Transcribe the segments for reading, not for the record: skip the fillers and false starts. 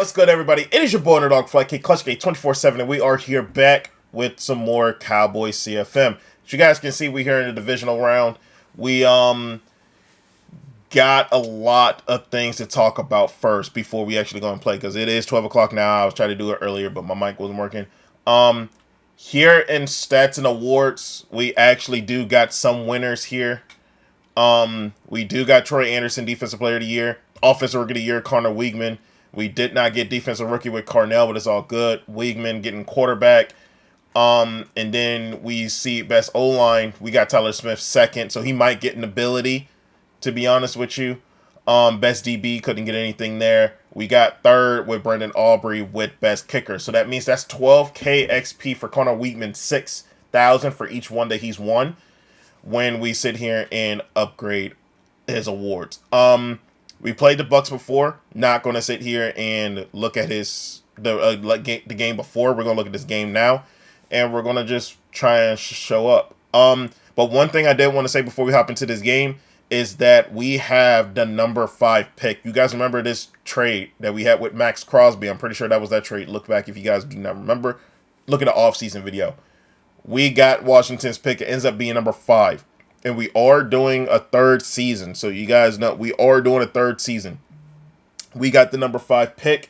what's good, everybody? It is your boy Underdog Flight Kid, Clutch Gate 24/7, and we are here back with some more Cowboys CFM. As you guys can see, we're here in the divisional round. We got a lot of things to talk about first before we actually go and play, because it is 12 o'clock now. I was trying to do it earlier, but my mic wasn't working. Here in stats and awards, we actually do got some winners here. We do got Troy Anderson, Defensive Player of the Year. Offensive Rookie of the Year, Connor Weigman. We did not get Defensive Rookie with Carnell, but it's all good. Weigman getting quarterback. And then we see Best O-Line. We got Tyler Smith second, so he might get an ability, to be honest with you. Best DB, couldn't get anything there. We got third with Brendan Aubrey with Best Kicker. So that means that's 12K XP for Connor Weigman, 6,000 for each one that he's won when we sit here and upgrade his awards. We played the Bucks before. Not going to sit here and look at the game before. We're going to look at this game now, and we're going to just try and show up. But one thing I did want to say before we hop into this game is that we have the number 5 pick. You guys remember this trade that we had with Max Crosby? I'm pretty sure that was that trade. Look back if you guys do not remember. Look at the offseason video. We got Washington's pick. It ends up being number 5. And we are doing a third season. So you guys know we are doing a third season. We got the number 5 pick.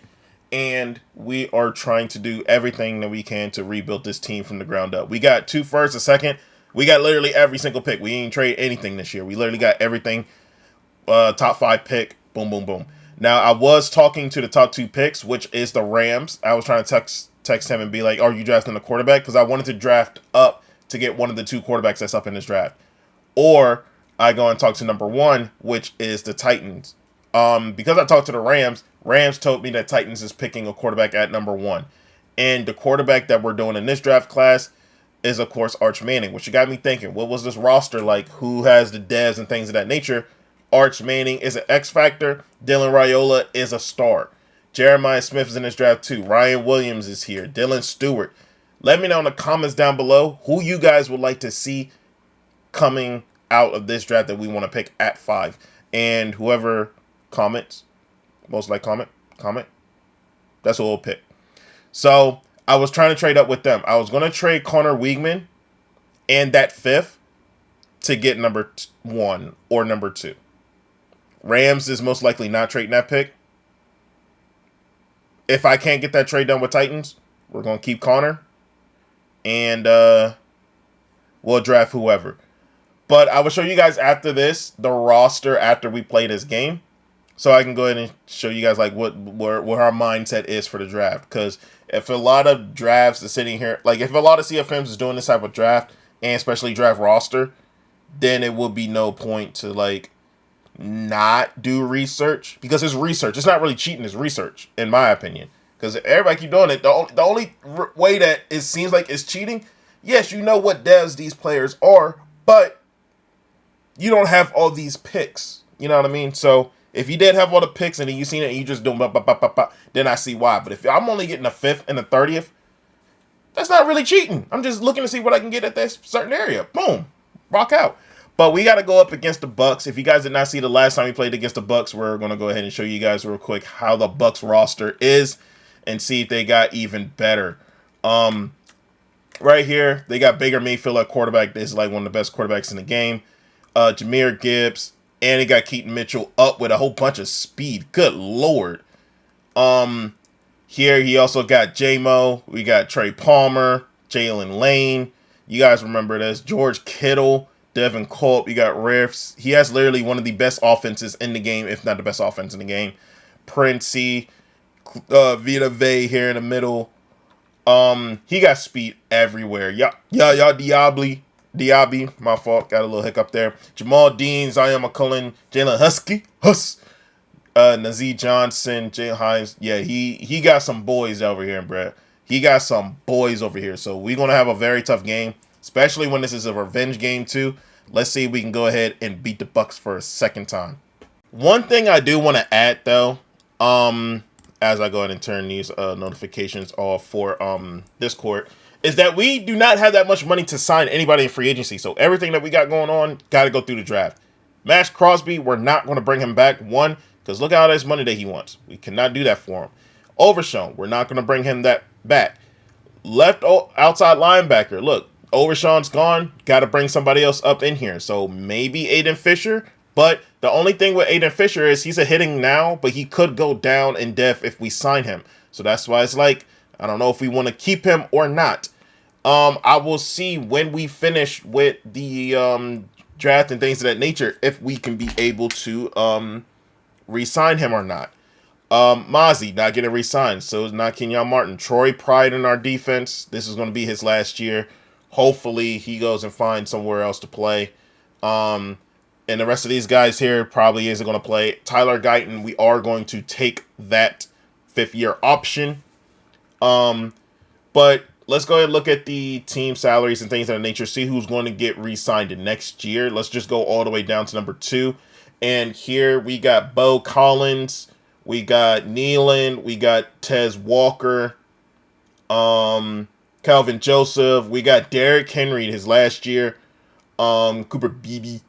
And we are trying to do everything that we can to rebuild this team from the ground up. We got 2 firsts, a second. We got literally every single pick. We ain't trade anything this year. We literally got everything. Top 5 pick. Boom, boom, boom. Now, I was talking to the top 2 picks, which is the Rams. I was trying to text him and be like, are you drafting a quarterback? Because I wanted to draft up to get one of the 2 quarterbacks that's up in this draft. Or I go and talk to number 1, which is the Titans. Because I talked to the Rams told me that Titans is picking a quarterback at number 1. And the quarterback that we're doing in this draft class is, of course, Arch Manning, which got me thinking, what was this roster like? Who has the devs and things of that nature? Arch Manning is an X factor. Dylan Raiola is a star. Jeremiah Smith is in this draft too. Ryan Williams is here. Dylan Stewart. Let me know in the comments down below who you guys would like to see coming out of this draft that we want to pick at 5. And whoever comments, most like comment, that's who we'll pick. So I was trying to trade up with them. I was going to trade Connor Weigman and that 5th to get number 1 or number 2. Rams is most likely not trading that pick. If I can't get that trade done with Titans, we're going to keep Connor. And we'll draft whoever. But I will show you guys after this, the roster after we play this game. So I can go ahead and show you guys like what our mindset is for the draft. Because if a lot of drafts are sitting here, like if a lot of CFMs is doing this type of draft, and especially draft roster, then it would be no point to like not do research. Because it's research. It's not really cheating, it's research, in my opinion. Because everybody keep doing it. The only way that it seems like it's cheating, yes, you know what devs these players are, but you don't have all these picks. You know what I mean? So if you did have all the picks and then you seen it and you just doing then I see why. But if I'm only getting a 5th and a 30th, that's not really cheating. I'm just looking to see what I can get at this certain area. Boom. Rock out. But we got to go up against the Bucks. If you guys did not see the last time we played against the Bucks, we're going to go ahead and show you guys real quick how the Bucks roster is and see if they got even better. Right here, they got Baker Mayfield at quarterback. This is like one of the best quarterbacks in the game. Jahmyr Gibbs, and he got Keaton Mitchell up with a whole bunch of speed. Good Lord. Here he also got J-Mo. We got Trey Palmer, Jalen Lane. You guys remember this. George Kittle, Devin Culp. You got Riffs. He has literally one of the best offenses in the game, if not the best offense in the game. Princey, Vita Vey here in the middle. He got speed everywhere. Diaby, my fault, got a little hiccup there. Jamal Dean, Zion McCullen, Jalen Nazee Johnson, Jay Hines. Yeah, he got some boys over here, bruh. He got some boys over here. So we're going to have a very tough game, especially when this is a revenge game too. Let's see if we can go ahead and beat the Bucks for a second time. One thing I do want to add though, as I go ahead and turn these notifications off for Discord, is that we do not have that much money to sign anybody in free agency. So everything that we got going on got to go through the draft. Max Crosby, we're not going to bring him back. One, because look at all this money that he wants. We cannot do that for him. Overshown, we're not going to bring him that back. Outside linebacker, look, Overshown's gone. Got to bring somebody else up in here. So maybe Aiden Fisher. But the only thing with Aiden Fisher is he's a hitting now, but he could go down in depth if we sign him. So that's why it's like, I don't know if we want to keep him or not. I will see when we finish with the draft and things of that nature if we can be able to re-sign him or not. Mozzie not getting re-signed, so is not Kenyon Martin. Troy Pride in our defense. This is going to be his last year. Hopefully he goes and finds somewhere else to play. And the rest of these guys here probably isn't going to play. Tyler Guyton, we are going to take that 5th-year option. But let's go ahead and look at the team salaries and things of that nature. See who's going to get re-signed next year. Let's just go all the way down to number 2. And here we got Bo Collins. We got Nealon. We got Tez Walker. Calvin Joseph. We got Derrick Henry his last year. Cooper Beebe.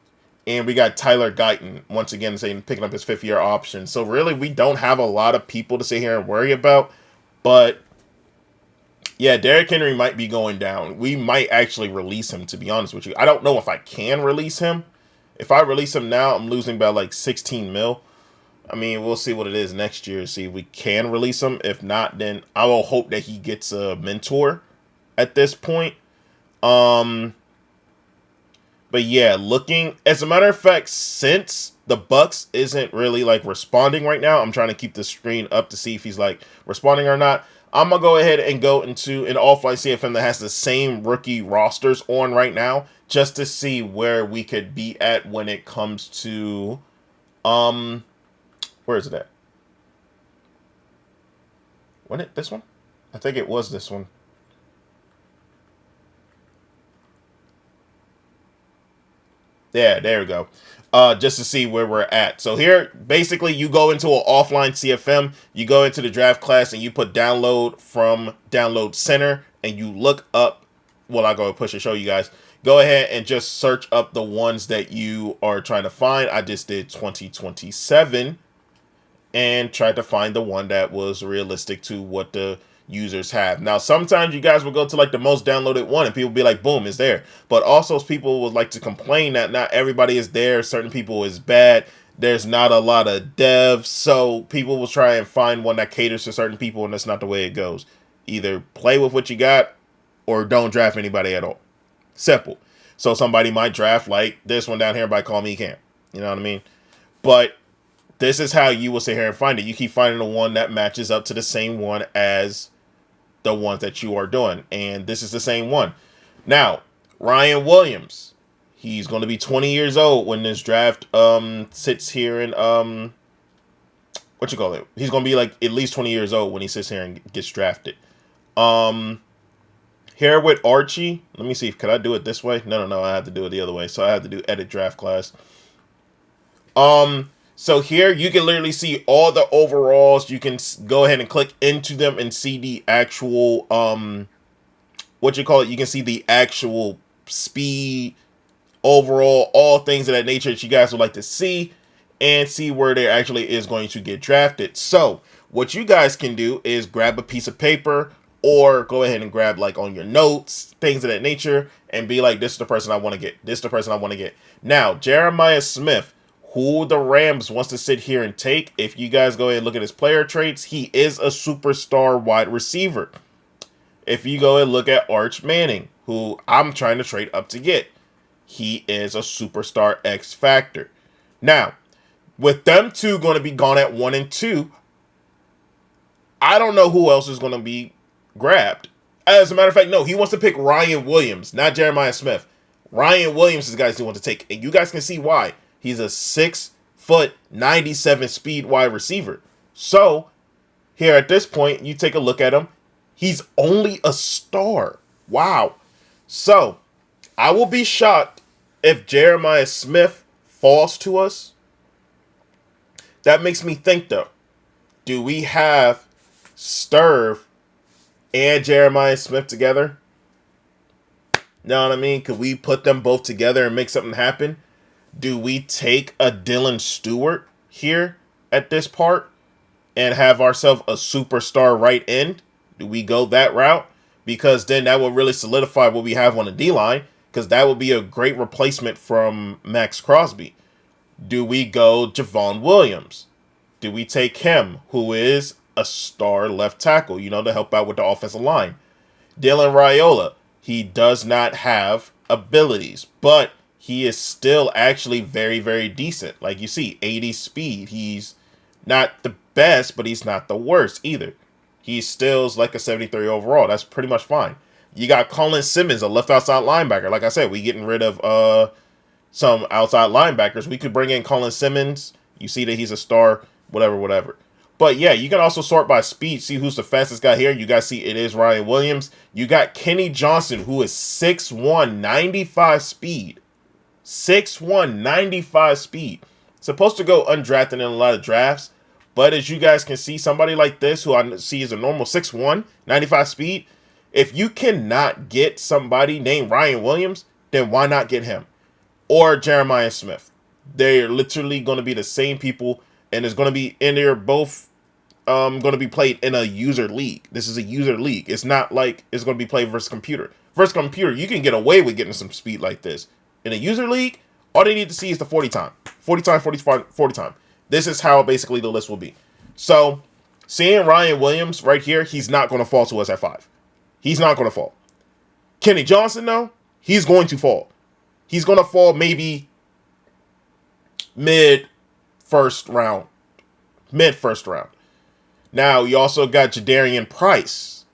And we got Tyler Guyton, once again, picking up his 5th-year option. So really, we don't have a lot of people to sit here and worry about. But, yeah, Derrick Henry might be going down. We might actually release him, to be honest with you. I don't know if I can release him. If I release him now, I'm losing by like 16 mil. I mean, we'll see what it is next year. See if we can release him. If not, then I will hope that he gets a mentor at this point. But yeah, as a matter of fact, since the Bucks isn't really like responding right now, I'm trying to keep the screen up to see if he's like responding or not. I'm going to go ahead and go into an all-flight CFM that has the same rookie rosters on right now, just to see where we could be at when it comes to, where is it at? Wasn't it this one? I think it was this one. Yeah, there we go. Just to see where we're at. So here, basically, you go into an offline CFM, you go into the draft class, and you put download from download center, and you look up, well, I'll go push and show you guys. Go ahead and just search up the ones that you are trying to find. I just did 2027 and tried to find the one that was realistic to what the users have. Now, sometimes you guys will go to like the most downloaded one and people be like, boom, it's there. But also people would like to complain that not everybody is there. Certain people is bad. There's not a lot of devs. So people will try and find one that caters to certain people, and that's not the way it goes. Either play with what you got or don't draft anybody at all. Simple. So somebody might draft like this one down here by Call Me Camp. You know what I mean? But this is how you will sit here and find it. You keep finding the one that matches up to the same one as the ones that you are doing. And this is the same one. Now, Ryan Williams. He's going to be 20 years old when this draft sits here and what you call it? He's going to be like at least 20 years old when he sits here and gets drafted. Here with Archie, let me see. Could I do it this way? No. I have to do it the other way. So I have to do edit draft class. So here you can literally see all the overalls. You can go ahead and click into them and see the actual, what you call it? You can see the actual speed, overall, all things of that nature that you guys would like to see and see where there actually is going to get drafted. So what you guys can do is grab a piece of paper or go ahead and grab like on your notes, things of that nature, and be like, this is the person I want to get. This is the person I want to get. Now, Jeremiah Smith, who the Rams wants to sit here and take, if you guys go ahead and look at his player traits, he is a superstar wide receiver. If you go and look at Arch Manning, who I'm trying to trade up to get, he is a superstar X factor. Now, with them two going to be gone at 1 and 2, I don't know who else is going to be grabbed. As a matter of fact, no, he wants to pick Ryan Williams, not Jeremiah Smith. Ryan Williams is the guys he wants to take, and you guys can see why. He's a 6', 97 speed wide receiver. So, here at this point, you take a look at him. He's only a star. Wow. So, I will be shocked if Jeremiah Smith falls to us. That makes me think, though. Do we have Sturve and Jeremiah Smith together? Know what I mean? Could we put them both together and make something happen? Do we take a Dylan Stewart here at this part and have ourselves a superstar right end? Do we go that route? Because then that will really solidify what we have on the D-line, because that would be a great replacement from Max Crosby. Do we go Javon Williams? Do we take him, who is a star left tackle, to help out with the offensive line? Dylan Raiola, he does not have abilities, but he is still actually very, very decent. Like you see, 80 speed. He's not the best, but he's not the worst either. He still's like a 73 overall. That's pretty much fine. You got Colin Simmons, a left outside linebacker. Like I said, we getting rid of some outside linebackers. We could bring in Colin Simmons. You see that he's a star, whatever. But yeah, you can also sort by speed, see who's the fastest guy here. You guys see it is Ryan Williams. You got Kenny Johnson, who is 6'1", 95 speed. 6'1", 95 speed. Supposed to go undrafted in a lot of drafts. But as you guys can see, somebody like this, who I see is a normal 6'1", 95 speed, if you cannot get somebody named Ryan Williams, then why not get him? Or Jeremiah Smith. They're literally going to be the same people, and it's going to be, and they're both going to be played in a user league. This is a user league. It's not like it's going to be played versus computer. Versus computer, you can get away with getting some speed like this. In a user league, all they need to see is the 40 time. 40 time, 40 time. This is how basically the list will be. So, seeing Ryan Williams right here, he's not going to fall to us at 5. He's not going to fall. Kenny Johnson, though, he's going to fall. He's going to fall maybe mid-first round. Now, you also got Jadarian Price,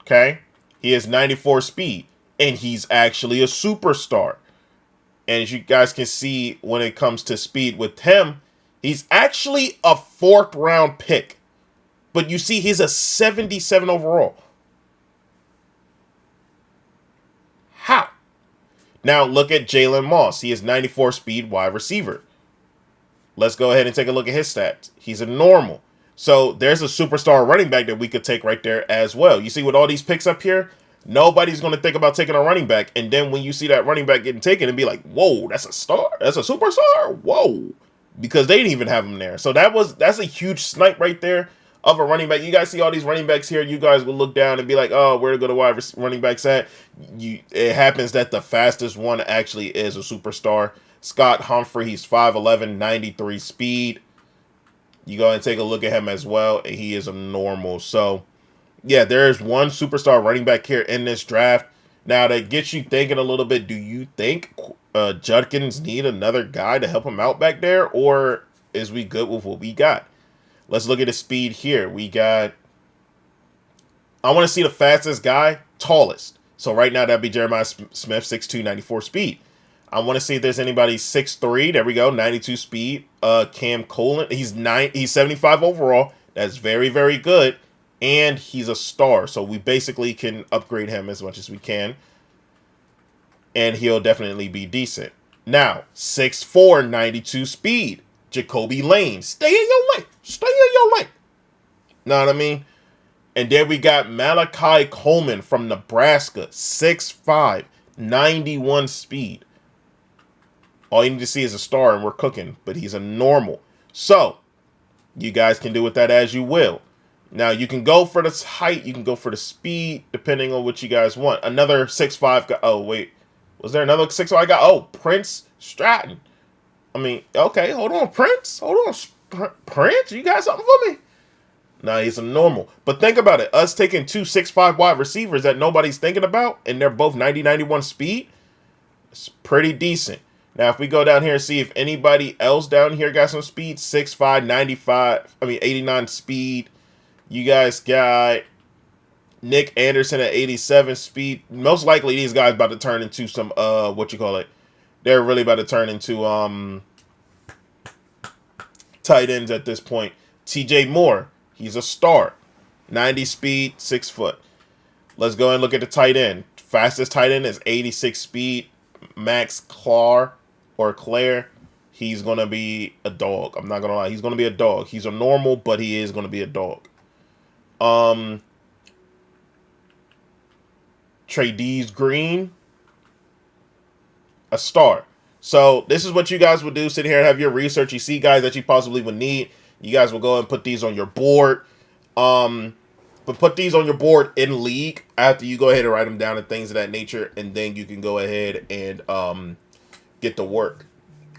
okay? He has 94 speed, and he's actually a superstar. And as you guys can see, when it comes to speed with him, he's actually a 4th round pick. But you see, he's a 77 overall. How? Now, look at Jalen Moss. He is 94 speed wide receiver. Let's go ahead and take a look at his stats. He's a normal. So there's a superstar running back that we could take right there as well. You see with all these picks up here, nobody's going to think about taking a running back. And then when you see that running back getting taken and be like, whoa, that's a star. That's a superstar. Whoa. Because they didn't even have him there. So that's a huge snipe right there of a running back. You guys see all these running backs here. You guys will look down and be like, oh, where to go to wide running backs at? It happens that the fastest one actually is a superstar. Scott Humphrey, he's 5'11", 93 speed. You go and take a look at him as well, and he is a normal. So, yeah, there's one superstar running back here in this draft. Now, that gets you thinking a little bit, do you think Judkins need another guy to help him out back there, or is we good with what we got? Let's look at the speed here. I want to see the fastest guy, tallest. So right now, that'd be Jeremiah Smith, 6'2", 94 speed. I want to see if there's anybody 6'3". There we go, 92 speed. Cam Colin, he's 75 overall. That's very, very good. And he's a star, so we basically can upgrade him as much as we can. And he'll definitely be decent. Now, 6'4", 92 speed. Jacoby Lane. Stay in your lane. Stay in your lane. Know what I mean? And then we got Malachi Coleman from Nebraska. 6'5", 91 speed. All you need to see is a star and we're cooking. But he's a normal. So, you guys can do with that as you will. Now, you can go for the height. You can go for the speed, depending on what you guys want. Another 6'5" guy. Oh, wait. Was there another 6'5" guy? Oh, Prince Stratton. I mean, okay, hold on, Prince. Hold on, Prince. You got something for me? Nah, he's a normal. But think about it. Us taking 2 6'5" wide receivers that nobody's thinking about, and they're both 90, 91 speed, it's pretty decent. Now, if we go down here and see if anybody else down here got some speed, 6'5", 89 speed. You guys got Nick Anderson at 87 speed. Most likely these guys about to turn into some, they're really about to turn into tight ends at this point. TJ Moore, he's a star. 90 speed, 6 foot. Let's go and look at the tight end. Fastest tight end is 86 speed. Max Clare, he's going to be a dog. I'm not going to lie. He's going to be a dog. He's a normal, but he is going to be a dog. Trades Green, a star. So this is what you guys would do. Sit here and have your research. You see guys that you possibly would need. You guys will go and put these on your board. But put these on your board in league after you go ahead and write them down and things of that nature, and then you can go ahead and get to work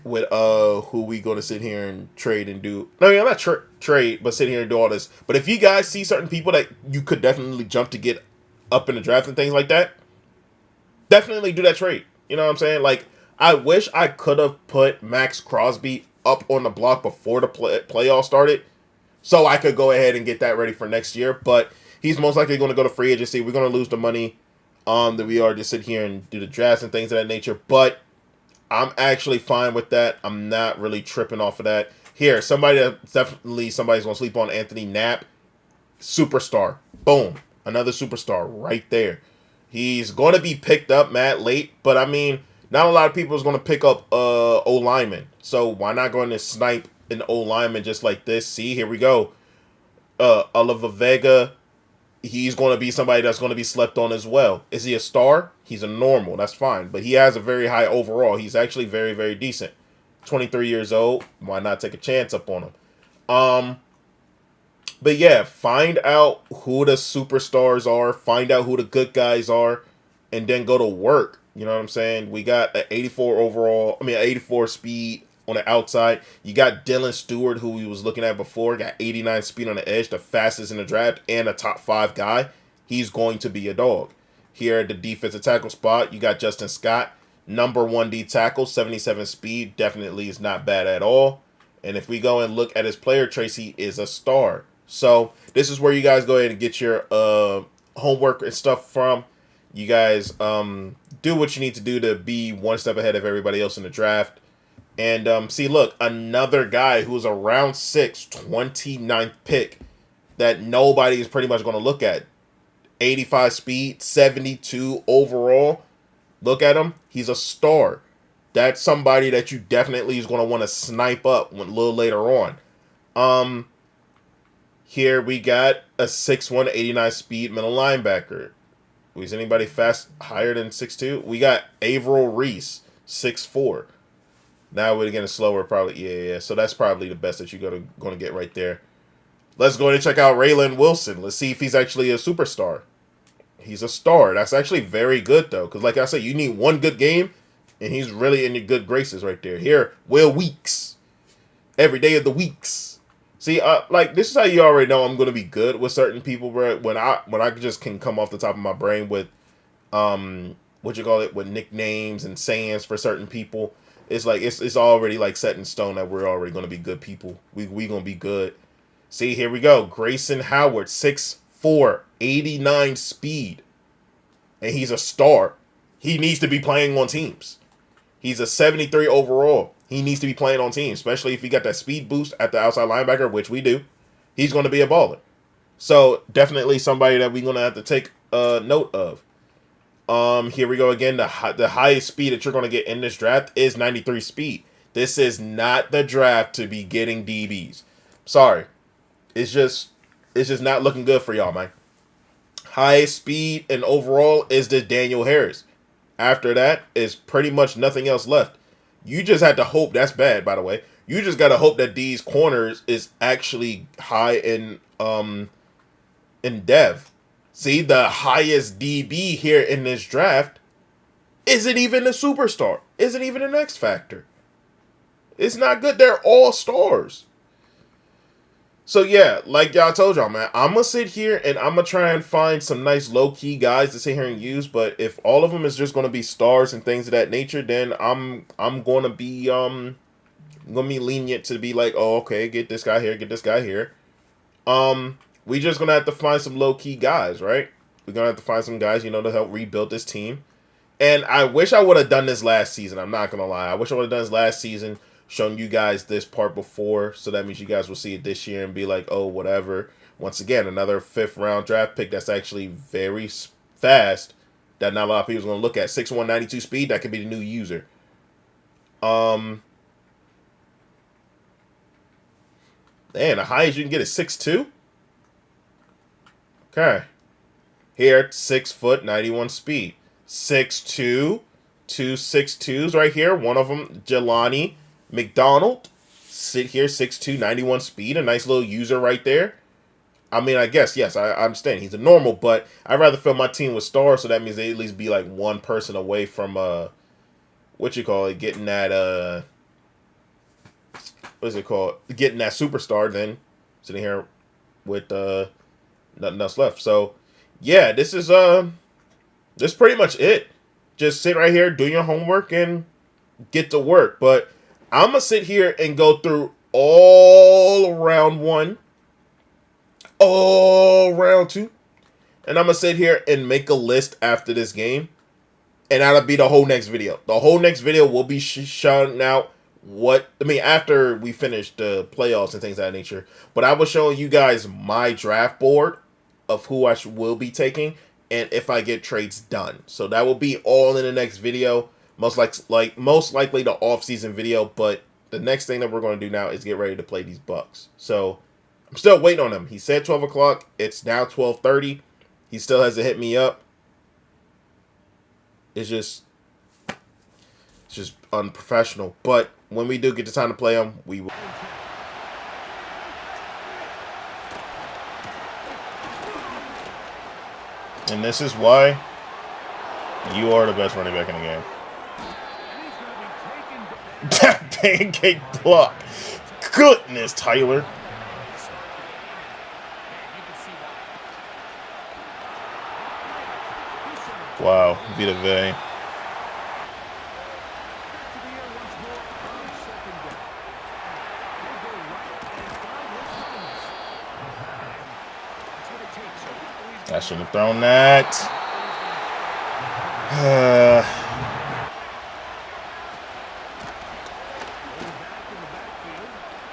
with who we going to sit here and trade and do. No, yeah, not trade, but sit here and do all this. But if you guys see certain people that you could definitely jump to get up in the draft and things like that, definitely do that trade. You know what I'm saying? Like, I wish I could have put Max Crosby up on the block before the playoff started, so I could go ahead and get that ready for next year. But he's most likely going to go to free agency. We're going to lose the money that we are to sit here and do the drafts and things of that nature. But I'm actually fine with that. I'm not really tripping off of that. Here, somebody's going to sleep on Anthony Knapp. Superstar. Boom. Another superstar right there. He's going to be picked up mad late, but I mean, not a lot of people is going to pick up O-lineman. So why not go in and snipe an O-lineman just like this? See, here we go. Oliver Vega, he's going to be somebody that's going to be slept on as well. Is he a star? He's a normal. That's fine. But he has a very high overall. He's actually very, very decent. 23 years old. Why not take a chance up on him? But yeah, find out who the superstars are. Find out who the good guys are. And then go to work. You know what I'm saying? We got an 84 overall. I mean, 84 speed on the outside. You got Dylan Stewart, who we was looking at before. Got 89 speed on the edge. The fastest in the draft. And a top 5 guy. He's going to be a dog. Here at the defensive tackle spot, you got Justin Scott. Number 1 D tackle. 77 speed. Definitely is not bad at all. And if we go and look at his player trace, he is a star. So this is where you guys go ahead and get your homework and stuff from. You guys do what you need to do to be one step ahead of everybody else in the draft. And see, look, another guy who's a round 6, 29th pick that nobody is pretty much going to look at. 85 speed, 72 overall. Look at him. He's a star. That's somebody that you definitely is going to want to snipe up a little later on. Here we got a 6'1", 89 speed middle linebacker. Is anybody fast higher than 6'2"? We got Averill Reese, 6'4". Now we're getting slower, probably. Yeah. So that's probably the best that you're gonna get right there. Let's go ahead and check out Raylan Wilson. Let's see if he's actually a superstar. He's a star. That's actually very good, though. Because like I said, you need one good game, and he's really in your good graces right there. Here, Will Weeks. Every day of the weeks. See, like, this is how you already know I'm going to be good with certain people, bro. When I just can come off the top of my brain with, with nicknames and sayings for certain people. It's like, it's already, like, set in stone that we're already going to be good people. We going to be good. See, here we go. Grayson Howard, 6'4", 89 speed. And he's a star. He needs to be playing on teams. He's a 73 overall. He needs to be playing on teams, especially if he got that speed boost at the outside linebacker, which we do. He's going to be a baller. So, definitely somebody that we're going to have to take note of. Here we go again. The highest speed that you're going to get in this draft is 93 speed. This is not the draft to be getting DBs. Sorry. It's just not looking good for y'all, man. Highest speed and overall is the Daniel Harris. After that is pretty much nothing else left. You just had to hope. That's bad, by the way. You just got to hope that these corners is actually high in dev. See, the highest DB here in this draft isn't even a superstar. Isn't even an X Factor. It's not good. They're all stars. So, yeah, like y'all told y'all, man, I'm going to sit here and I'm going to try and find some nice low-key guys to sit here and use. But if all of them is just going to be stars and things of that nature, then I'm going to be lenient to be like, oh, okay, get this guy here, get this guy here. We just going to have to find some low-key guys, right? We're going to have to find some guys, to help rebuild this team. And I wish I would have done this last season. I'm not going to lie. I wish I would have done this last season. Shown you guys this part before, so that means you guys will see it this year and be like, oh, whatever. Once again, another 5th round draft pick that's actually very fast that not a lot of people are going to look at. 6'1", 92 speed, that could be the new user. Man, the highest you can get is 6'2". Okay. Here, 6 foot, 91 speed. 6'2", 2 6'2s right here. One of them, Jelani McDonald, sit here, 6'2", 91 speed, a nice little user right there. I mean, I guess, yes, I understand. He's a normal, but I'd rather fill my team with stars, so that means they at least be like one person away from, what you call it, getting that, what is it called? Getting that superstar, then sitting here with nothing else left. So, yeah, this is pretty much it. Just sit right here, do your homework, and get to work. But I'm going to sit here and go through all round 1, all round 2, and I'm going to sit here and make a list after this game. And that'll be the whole next video. The whole next video will be shouting out after we finish the playoffs and things of that nature. But I was showing you guys my draft board of who I will be taking and if I get trades done. So that will be all in the next video. Most likely the off-season video. But the next thing that we're going to do now is get ready to play these Bucks. So I'm still waiting on him. He said 12 o'clock. It's now 12:30. He still hasn't hit me up. It's just unprofessional. But when we do get the time to play him, we will. And this is why you are the best running back in the game. That pancake block. Goodness, Tyler. Wow, Vita Vey. I shouldn't have thrown that.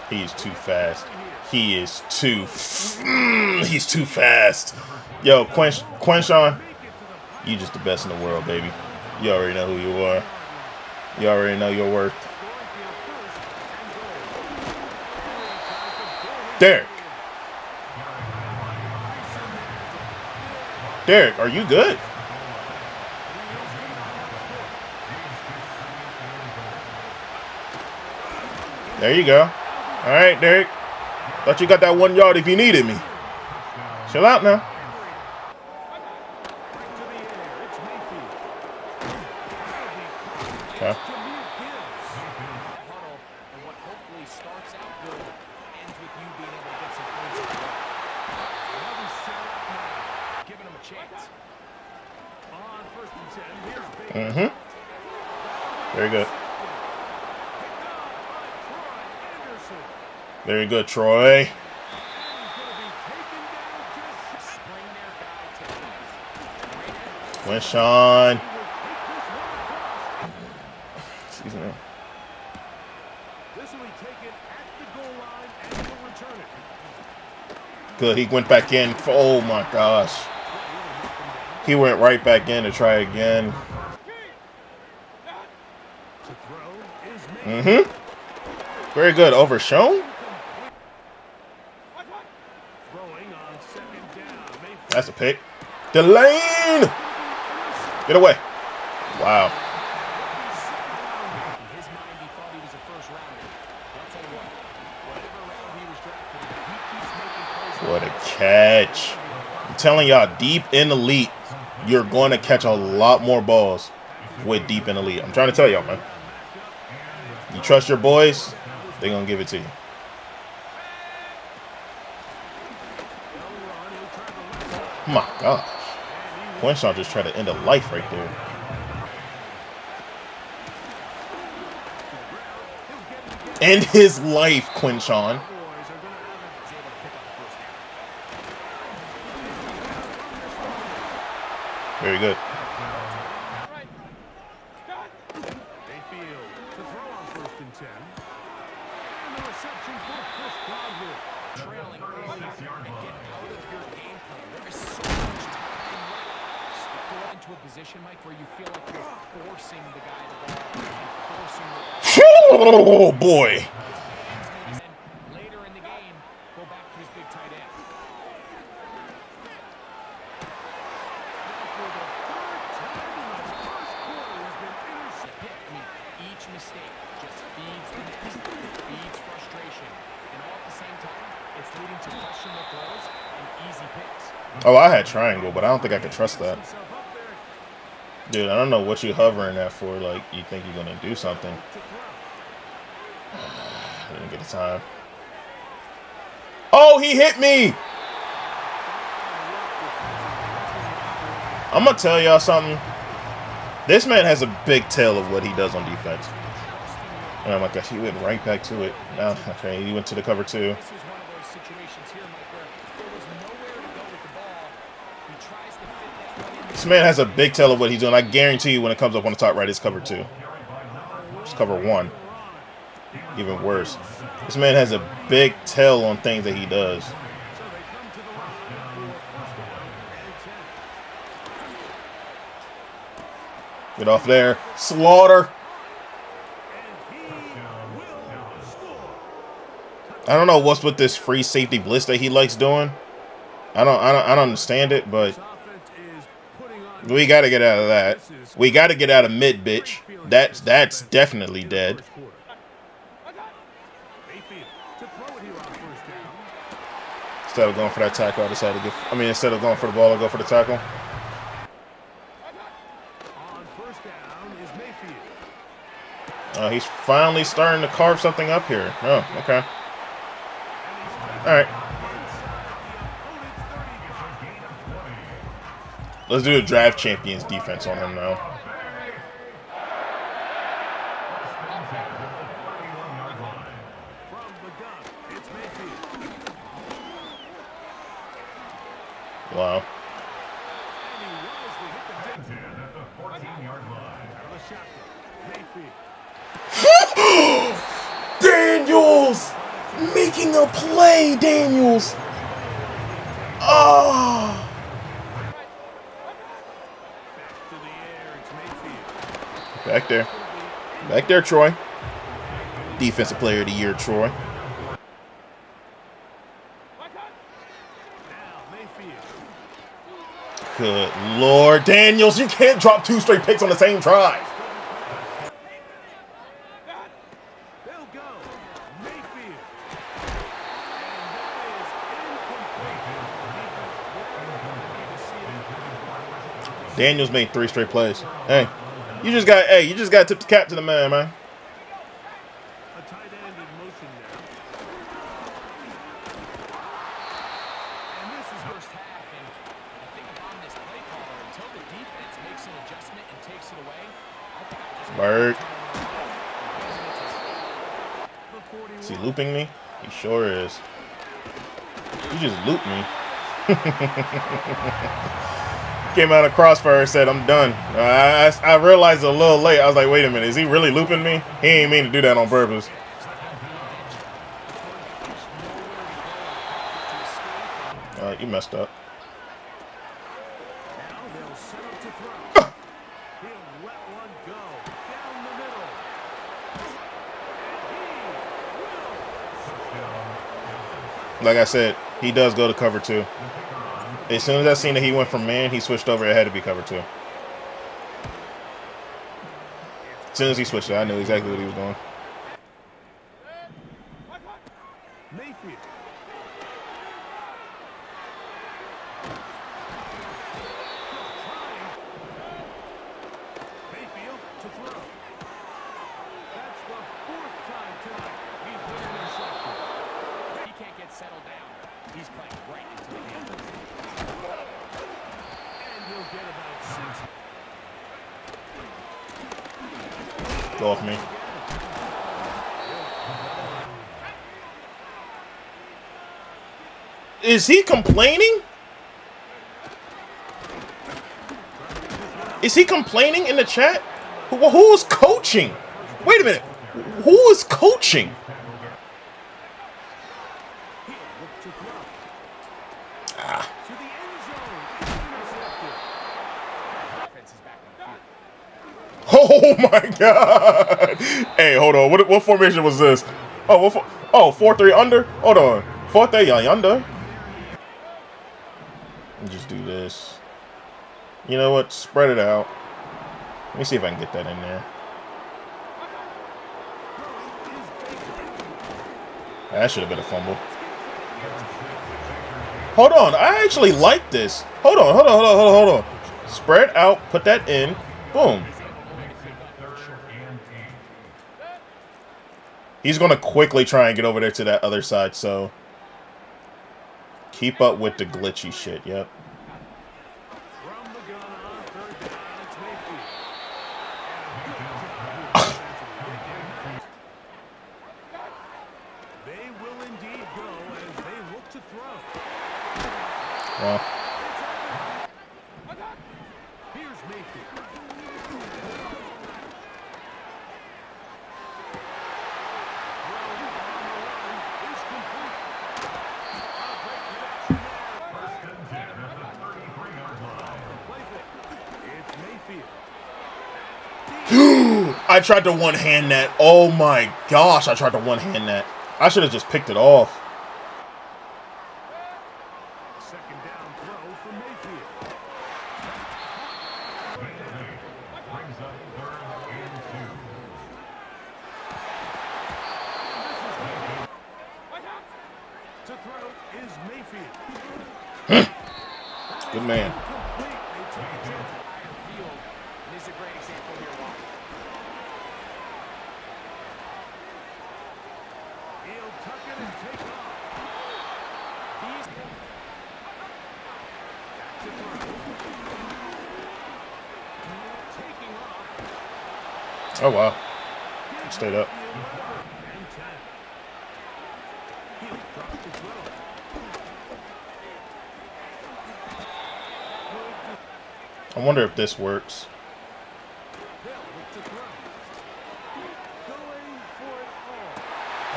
He's too fast. He's too fast. Yo, Quinshon, you just the best in the world, baby. You already know who you are. You already know your worth. Derek, are you good? There you go. All right, Derek. Thought you got that 1 yard if you needed me. Chill out now. Okay. Very good. Very good, Troy. Quinshon. Excuse me. Good, he went back in. Oh my gosh. He went right back in to try again. Very good. Overshown? That's a pick. Delane! Get away. Wow. What a catch. I'm telling y'all, deep in elite, you're going to catch a lot more balls with deep in elite. I'm trying to tell y'all, man. You trust your boys, they're going to give it to you. Oh my gosh. Quinshon just tried to end a life right there. End his life, Quinshon. Very good. Oh boy. Later in the game, go back to his big tight end. Each mistake just feeds the next, feeds frustration. Oh, I had triangle, but I don't think I could trust that. Dude, I don't know what you're hovering at for. Like, you think you're going to do something. I didn't get the time. Oh, he hit me! I'm going to tell y'all something. This man has a big tell of what he does on defense. Oh my gosh, he went right back to it. Oh, okay, he went to the cover too. This man has a big tell of what he's doing. I guarantee you when it comes up on the top right, it's cover 2. It's cover 1. Even worse. This man has a big tell on things that he does. Get off there. Slaughter. I don't know what's with this free safety blitz that he likes doing. I don't understand it, but we got to get out of that. We got to get out of mid, bitch. That's definitely dead. Instead of going for that tackle, I decided to get. I mean, instead of going for the ball, I go for the tackle. He's finally starting to carve something up here. Oh, okay. All right. Let's do a draft champions defense on him now. Wow. Daniels! Making a play, Daniels! Oh! Back there. Back there, Troy. Defensive player of the year, Troy. Good Lord. Daniels, you can't drop 2 straight picks on the same drive. Daniels made 3 straight plays. Hey, you just got to tip the cap to the man, man. Bird. Is he looping me? He sure is. You just looped me. Came out of crossfire and said, I'm done. I realized a little late. I was like, wait a minute. Is he really looping me? He ain't mean to do that on purpose. You messed up. Like I said, he does go to cover 2. As soon as I seen that he went from man, he switched over. It had to be cover 2. As soon as he switched it, I knew exactly what he was doing. Go off me. Is he complaining? Is he complaining in the chat? Who is coaching? Wait a minute. Who is coaching? Oh my God! Hey, hold on. What formation was this? Oh, 4-3 under. Hold on, 4-3 under. Just do this. You know what? Spread it out. Let me see if I can get that in there. That should have been a fumble. Hold on. I actually like this. Hold on. Hold on. Hold on. Hold on. Hold on. Spread out. Put that in. Boom. He's going to quickly try and get over there to that other side, so keep up with the glitchy shit. Yep. Well. I tried to one-hand that. Oh my gosh, I tried to one-hand that. I should have just picked it off. Second down throw for Mayfield. Brings up 3rd and 2. To throw is Mayfield. Good man. This is a great example here, Walker. He'll tuck it and take off. He's back to throw. Taking off. Oh, wow. Stayed up. And 10. He'll drop to throw. I wonder if this works.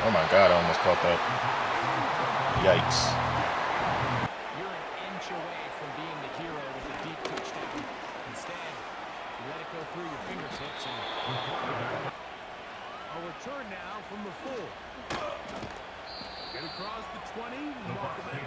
Oh my god, I almost caught that. Yikes. You're an inch away from being the hero with the deep touchdown. Instead, you let it go through your fingertips and... A return now from the full. Get across the 20, walk back